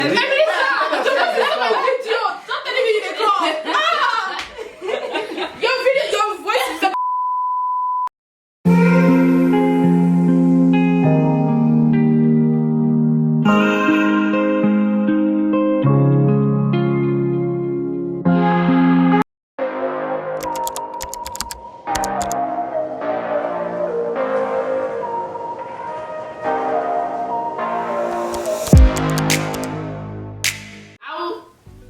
Stop telling me you dey call. Your video, your voice is the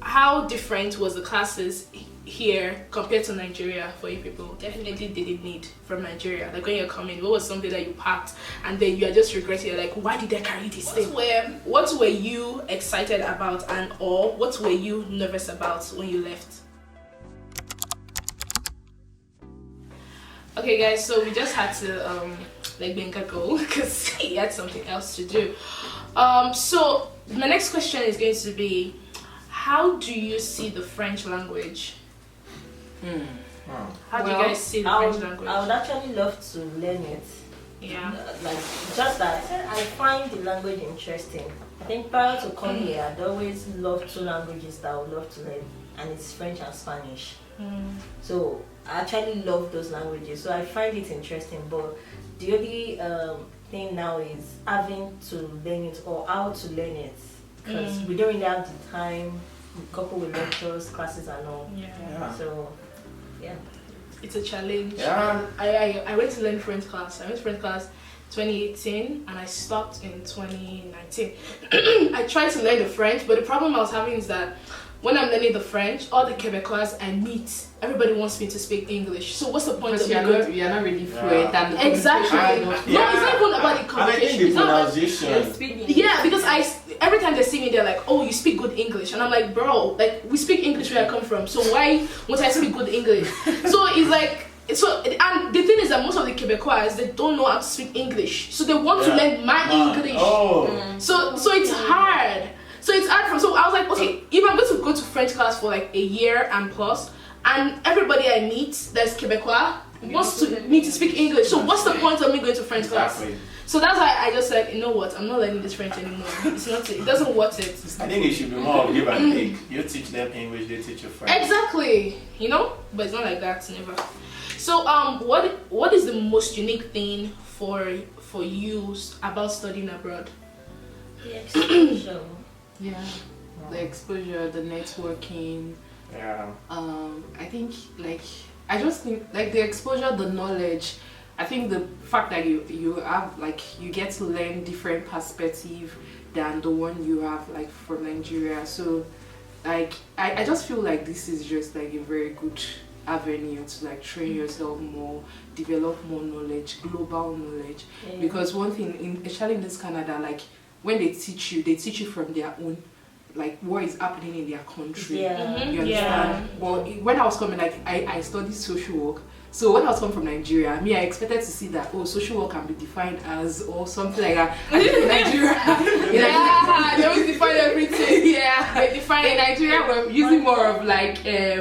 How different was the classes here compared to Nigeria for you people? Definitely didn't need from Nigeria. Like when you're coming, what was something that you packed and then you are just regretting? You're like, why did I carry this thing? What were you excited about, and or what were you nervous about when you left? Okay guys, so we just had to let Benga go because he had something else to do. So my next question is going to be, how do you see the French language? How do you guys see the French language? I would actually love to learn it. Yeah. Like, just that I find the language interesting. I think prior to coming here, I'd always loved two languages that I would love to learn, and it's French and Spanish. So I actually love those languages, so I find it interesting. But the only thing now is having to learn it, or how to learn it, because we don't really have the time, coupled with lectures, classes and all. So yeah, it's a challenge. Yeah. I went to learn French class. I went to French class 2018 and I stopped in 2019. I tried to learn the French, but the problem I was having is that when I'm learning the French, all the Quebecois I meet, everybody wants me to speak English. So what's the point of me going? You're not really fluent. And Exactly. No, it's not even about the communication. It's not yeah, because every time they see me, they're like, "Oh, you speak good English," and I'm like, "Bro, like we speak English where I come from. So why won't I speak good English?" So it's like. So, and the thing is that most of the Quebecois, they don't know how to speak English, so they want to learn my English. So it's hard. So it's hard. So I was like, okay, if I'm going to go to French class for like a year and plus, and everybody I meet that's Quebecois wants me to speak English, so what's the point of me going to French class? So that's why I just like, you know what, I'm not learning this French anymore. It's not. It doesn't worth it. I think it should be more of give and take. You teach them English, they teach you French. Exactly. You know, but it's not like that. Never. So what is the most unique thing for you about studying abroad? the exposure. yeah, the exposure, the networking. Yeah. I think I just think like the exposure, the knowledge. I think the fact that you have you get to learn different perspective than the one you have from Nigeria. So I just feel like this is just a very good avenue to train yourself more, develop more knowledge, global knowledge. Because one thing, especially in this Canada, when they teach you from their own, what is happening in their country. You understand? Well, when I was coming, I studied social work. So when I was coming from Nigeria, I expected to see that social work can be defined as or something like that. I think in Nigeria, they always define everything. They define in Nigeria we're using more of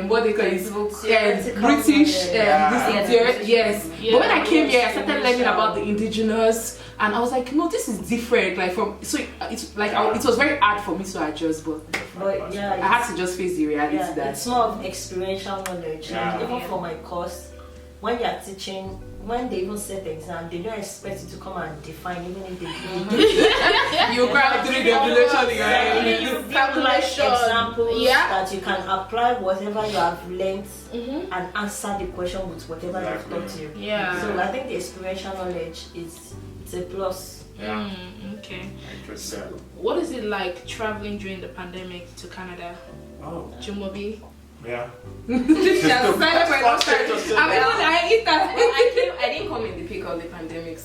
what they call it, British yes. But when I came here, I started learning about the indigenous, and I was like, no, this is different. It was very hard for me to adjust, but I had to just face the reality that it's more of experiential knowledge. Even for my course, when you are teaching, when they even set the exam, they don't expect you to come and define, even if they do. You grab through the calculation examples that you can apply whatever you have learned and answer the question with whatever they've taught you. So I think the experiential knowledge it's a plus. Okay. So what is it like traveling during the pandemic to Canada? Jumobi? Yeah. I didn't come in the peak of the pandemic,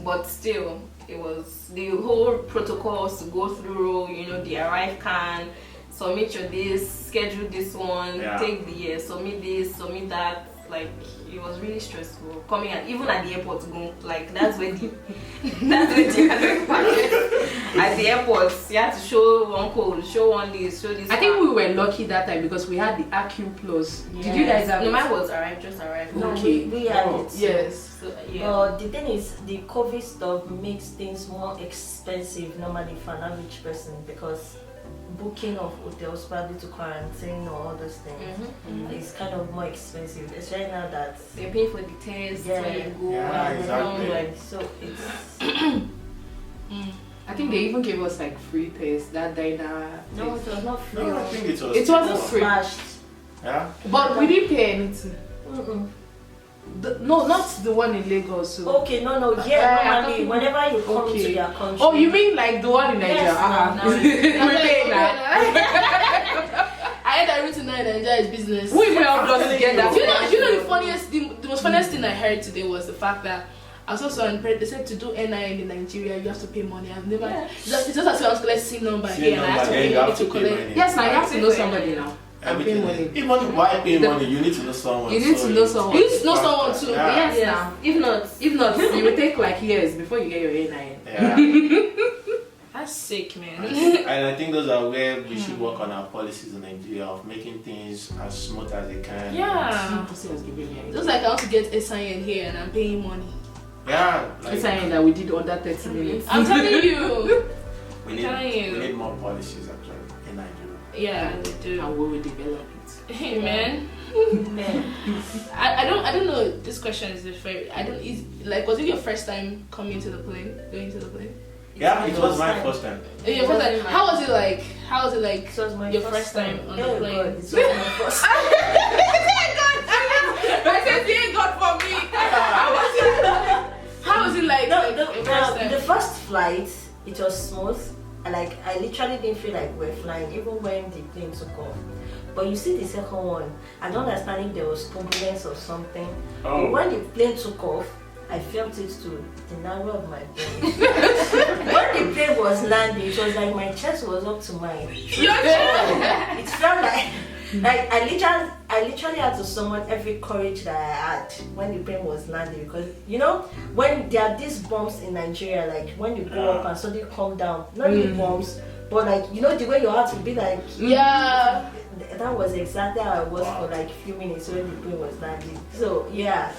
but still, it was the whole protocols to go through. The arrive can submit your this, schedule this one, take the submit this, submit that. It was really stressful coming even at the airport. That's where the pandemic started. At the airport, you had to show one code, show one this, show this. I think we were lucky that time because we had the AQ Plus. Did you guys have it? No, mine was just arrived. No, we had it. Yes. So, but the thing is, the COVID stuff makes things more expensive normally for an average person because booking of hotels probably to quarantine or all those things. It's kind of more expensive, especially now that They pay for the test Yeah. when you go. Yeah, and exactly. right, so it's I think they even gave us like free tests that diner. no, it was not free. No, I think it was. It wasn't was free. slashed. Yeah. But we didn't pay anything. Mm-mm. No, not the one in Lagos. So. Okay, no, I yeah, normally thought- whenever you come Okay. to their country. Oh, you mean like the one in Nigeria? Yes, no. We pay now. I heard everything now in Nigeria is business. We will just get that. You know the funniest thing, the most funniest thing I heard today was the fact that I saw someone, they said to do NIN in Nigeria, you have to pay money. I've never, it's just as well I was collect SIM number here and I have to pay money to collect. Yes, now you have to know somebody now. And pay Everything. money. Even why pay money? You need to know someone. You need to know someone. You need to know someone too. Yeah. Yes, Yes. now. If not, you will take like years before you get your NIN. Yeah. That's sick, man. And I think those are where we should work on our policies in Nigeria of making things as smooth as they can. Yeah. Pussy has given me Just like I want to get SIN here and I'm paying money. Yeah. Like, It's saying that we did under 30 minutes. I'm telling you. we telling you. need more policies actually in Nigeria. Yeah, they do. And we will develop it. Hey, man. Man. I don't know. This question is very. I don't. Is like, was it your first time coming to the plane? Going to the plane? Yeah, it was my first time. Your first time. How was it like? How was it like? It was my Your first time on the Oh plane. God, it was my first I said, thank God for me. How was it like? No, like, your first time? the first flight, it was smooth. Like I literally didn't feel like we're flying, even when the plane took off. But you see the second one, I don't understand if there was turbulence or something. Oh. But when the plane took off, I felt it to the narrow of my body. When the plane was landing, it was like my chest was up to mine. It felt like I literally had to summon every courage that I had when the plane was landing, because you know when there are these bumps in Nigeria, like when you go up and suddenly come down, not the bumps, but like you know the way your heart will be like. Yeah. That was exactly how I was for like a few minutes when the plane was landing. So yeah,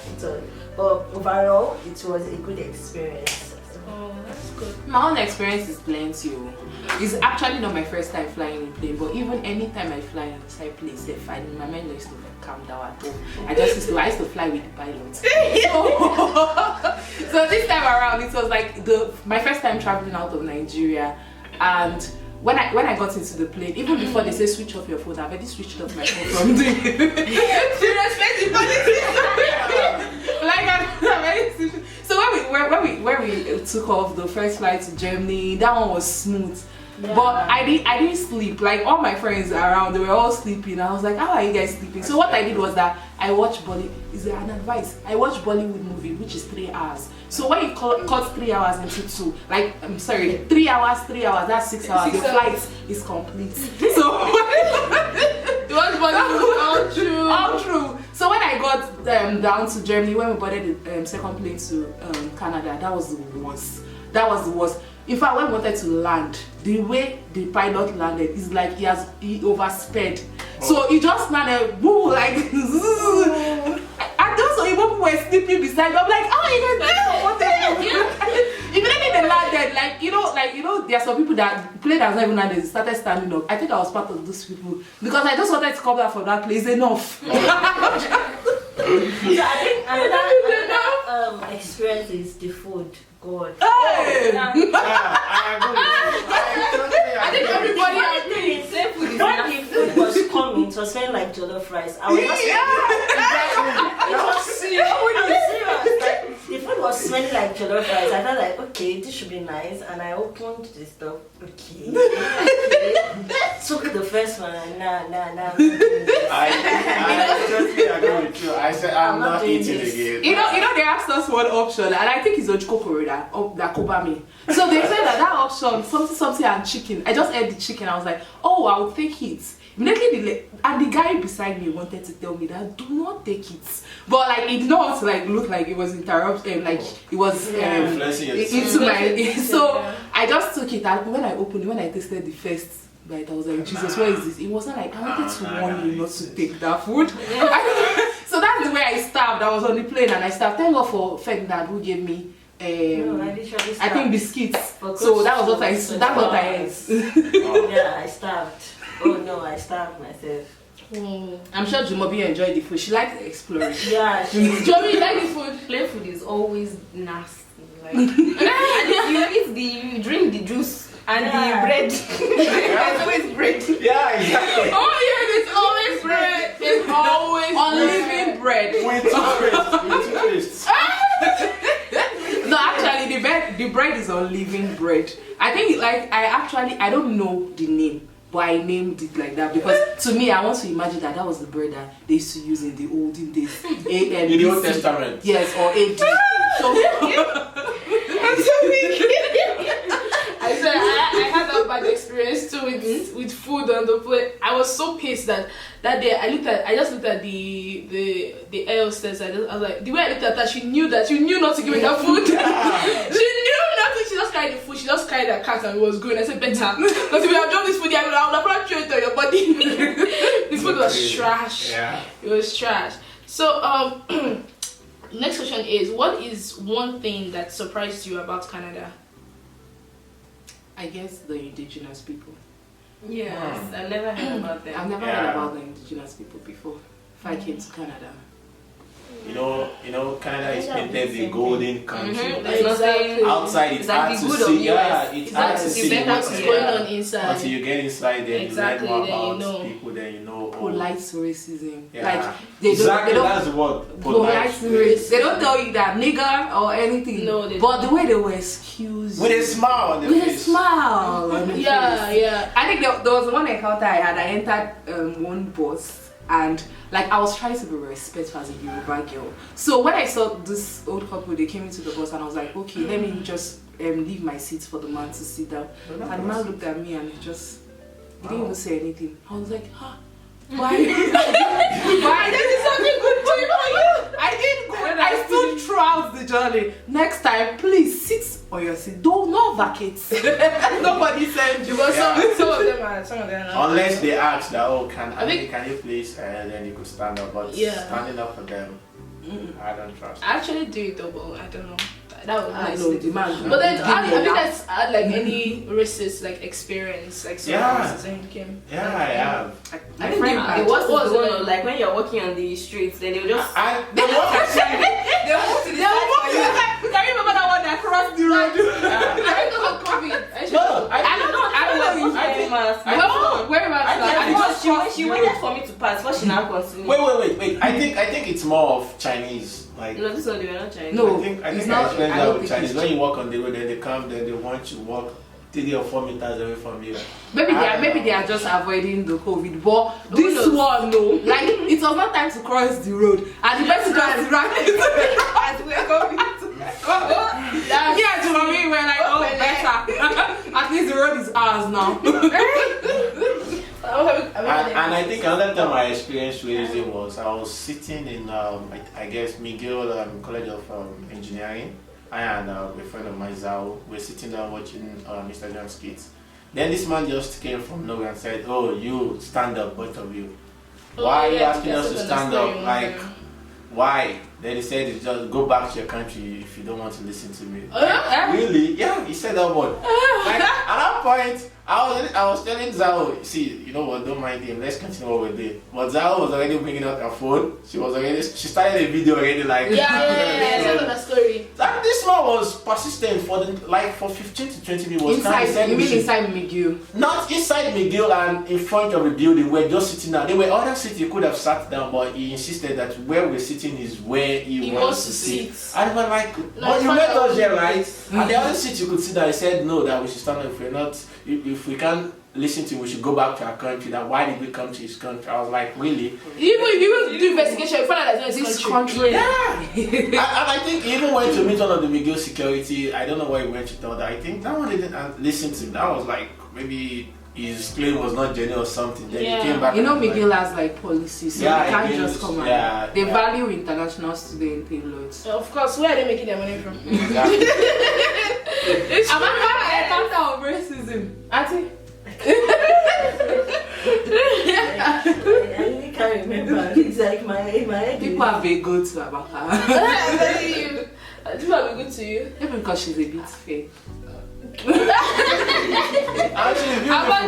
but overall it was a good experience. Oh, that's good. My own experience is plenty. It's actually not my first time flying in plane, but even anytime I fly inside place, they find my mind used to calm down at home. I used to fly with the pilot. So this time around, it was like my first time traveling out of Nigeria, and when I got into the plane, even before they say switch off your phone, I've already switched off my phone from the So when we took off the first flight to Germany, that one was smooth. Yeah. But I didn't sleep. Like all my friends around, they were all sleeping. I was like, how are you guys sleeping? So what I did was that I watched Is there an advice? I watched Bollywood movie, which is 3 hours. So when you cut 3 hours into 2, like I'm sorry, 3 hours, that's 6 hours. The flight is complete. So All true. all true. So when I got down to Germany, when we boarded the second plane to Canada, that was the worst. That was the worst. In fact, when we wanted to land, the way the pilot landed is like he oversped. So he just landed, boom, like, and those people were sleeping beside me. I'm like, oh, you guys, what the hell? Immediately they landed, like you know, there are some people that plane has not even landed, they started standing up. I think I was part of those people because I just wanted to come back from that place. Enough. So I think another experience is the food. God. Hey! Yeah, I agree. I think everybody agrees. When the food was coming, it was smelling like jollof rice. I was just serious. Like, the food was smelling like jollof rice. I felt like, okay, this should be nice. And I opened the stuff. Okay. Took the first one and nah. I totally agree with you. I said I'm not doing eating this. again. You know, they asked us one option, and I think it's Ojukokoro that cover me. So they said that option, something and chicken. I just ate the chicken. I was like, oh, I'll take it. Immediately, and the guy beside me wanted to tell me that do not take it, but like it did not like look like it was interrupted, like it was Influencing your into my. So I just took it, and when I opened it, when I tasted the first bite, I was like, Jesus, what is this? It wasn't like I wanted to warn you not to take that food. So that's the way I starved. I was on the plane and I starved. Thank God for Ferdinand who gave me No, I literally I starved. think biscuits. For So Coach that was what I School, that's what I yes. ate. Yeah, I starved. Oh no, I starved myself. I'm sure Jumobi enjoyed the food. She likes exploring. Yeah, Joey, you like this food? Plain food is always nasty. Like, and if you drink the juice and Yeah. the bread, there's always bread. Yeah, exactly. Oh yeah, it's always bread. It's always Unliving bread. With toothpaste. No, actually, the bread is unliving bread. I think I don't know the name, but I named it like that because to me, I want to imagine that was the bread that they used to use in the olden days. In the Old Testament. Yes, or AD. So, I said I had that bad experience too with food on the plate. I was so pissed that day I just looked at the air hostess. I was like, the way I looked at her, she knew not to give me that food. She knew nothing. She just carried the food. She just carried her cat and it was good. I said, better, because if you have done this food, I would have probably thrown it on your body. This food was trash. Yeah. It was trash. So next question is, what is one thing that surprised you about Canada? I guess the indigenous people. Yes, I've never heard about them. I've never Yeah. heard about the indigenous people before. If I came to Canada. You know, Canada is painted the golden country. There's nothing. Outside it's It's like hard the to good of see. Yeah, US. it's It's hard like to the see better What's Yeah. going on inside? until you get inside there. Exactly, you learn then more you about know. people. Then you know. Polite racism. Yeah. Like they exactly. don't That's the word. polite racism. They don't tell you that nigger or anything. No, they but the way they were excused. With a smile on their With a face. smile on the Yeah, face. yeah. I think there was one encounter I had. I entered one bus and like I was trying to be respectful as a Yoruba girl. So when I saw this old couple, they came into the bus and I was like, okay, let me just leave my seat for the man to sit down. And the man looked at me and he didn't even say anything. I was like, huh? Why? Why? This is something good for you. I didn't go. I stood throughout the journey. Next time, please sit on your seat. Do not vacate. Nobody said you. Because Yeah. some of them are. Unless they ask that, oh, can think- you please, then you could stand up. But Yeah. standing up for them, I don't trust. I actually do it though, but I don't know. That was I nice. know the man. But then I think that's like any racist like experience, like some Yeah. racism when you came. Yeah, I have. I My think friend the had. worst What is was the it one like? like when you're walking on the streets, then they'll just I the one I said, they'll move to the side for you. Can you remember that one that crossed the road? I think because of COVID. no, I don't know. I think- No, where about I that? think- First, she waited for me to pass. First, she now continued. wait. I think it's more of Chinese. Like No, this one they were not Chinese. No. I it's think not- I experienced I that don't with think Chinese. it's When you walk on the road, then they come, then they want you to walk 3 or 4 meters away from you. Maybe they are just avoiding the COVID. But this one, no, like it was not time to cross the road, and the person just ran as we are coming to. Yeah, to me, we're like, oh, better. At least the road is ours now. And I think another time I experienced racism was I was sitting in I guess McGill College of Engineering. I and a friend of mine, Zao, we're sitting down watching Instagram skits. Then this man just came from nowhere and said, "Oh, you stand up, both of you. Why are you asking us to stand up? Like, why?" Then he said, "Just go back to your country if you don't want to listen to me." Really? Yeah, he said that one. Like, at that point, I was telling Zao, see, you know what, don't mind him, let's continue what we're doing. But Zao was already bringing out her phone. She started a video already, like, Yeah, I saw that story. Like, this man was persistent for 15 to 20 minutes. Was trying to Inside, send you me mean shit. inside McGill? Not inside McGill and in front of the building. We're just sitting down. There were other seats he could have sat down, but he insisted that where we're sitting is where he wants to sit. And we're like, but you met us here, right? And the other seat you could sit down, he said no, that we should stand up. If we can't listen to him, we should go back to our country. That why did we come to his country? I was like, really? Even if you do investigation, you find out that This this country. Yeah. and I think he even went to meet one of the McGill security. I don't know why he went to tell that. I think that one didn't listen to him. That was like maybe his claim was not genuine or something. Then Yeah. he came back. You know, and was McGill has like policies, so Yeah, they can't it just is. come and Yeah, they yeah. value international students a lot. Of course, where are they making their money from? Exactly. Am I encounter of racism? Auntie? I really can't remember. It's like my head. People have a go to about her. I'm telling you. people are good to you. Maybe because she's a bit fake. Actually, beautiful.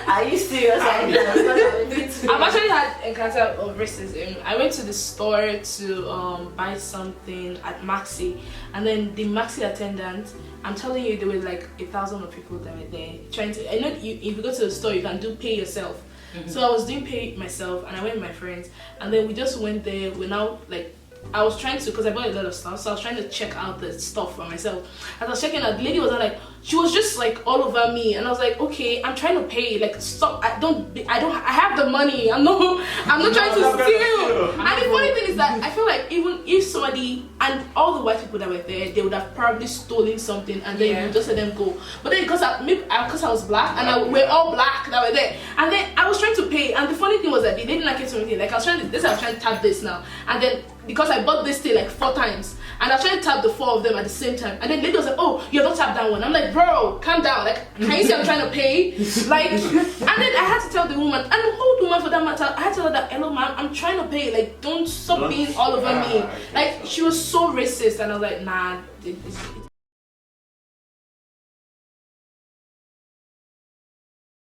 Are you serious? I've actually had encounter of racism. I went to the store to buy something at Maxi, and then the Maxi attendant, I'm telling you, there were like 1,000 of people that were there trying to. I know if you go to the store, you can do pay yourself. So I was doing pay myself, and I went with my friends, and then we just went there. We're now like. I was trying to, because I bought a lot of stuff, so I was trying to check out the stuff for myself. As I was checking out, the lady was like, she was just like all over me, and I was like, okay, I'm trying to pay, like stop, I have the money, I'm not trying to steal. And the funny thing is that I feel like even if somebody, and all the white people that were there, they would have probably stolen something, and then you just let them go. But then because I was black, and we're all black that were there, and then I was trying to pay, and the funny thing was that they didn't like it to anything. Like I was trying to tap this now, and then because I bought this thing like 4 times, and I was trying to tap the 4 of them at the same time, and then the lady was like, oh, you don't tap that one. I'm like, bro, calm down, like, can you see I'm trying to pay? Like, and then I had to tell the woman, and the old woman for that matter, I had to tell her that, hello ma'am, I'm trying to pay, like, don't stop being all over me. Like, she was so racist, and I was like, nah,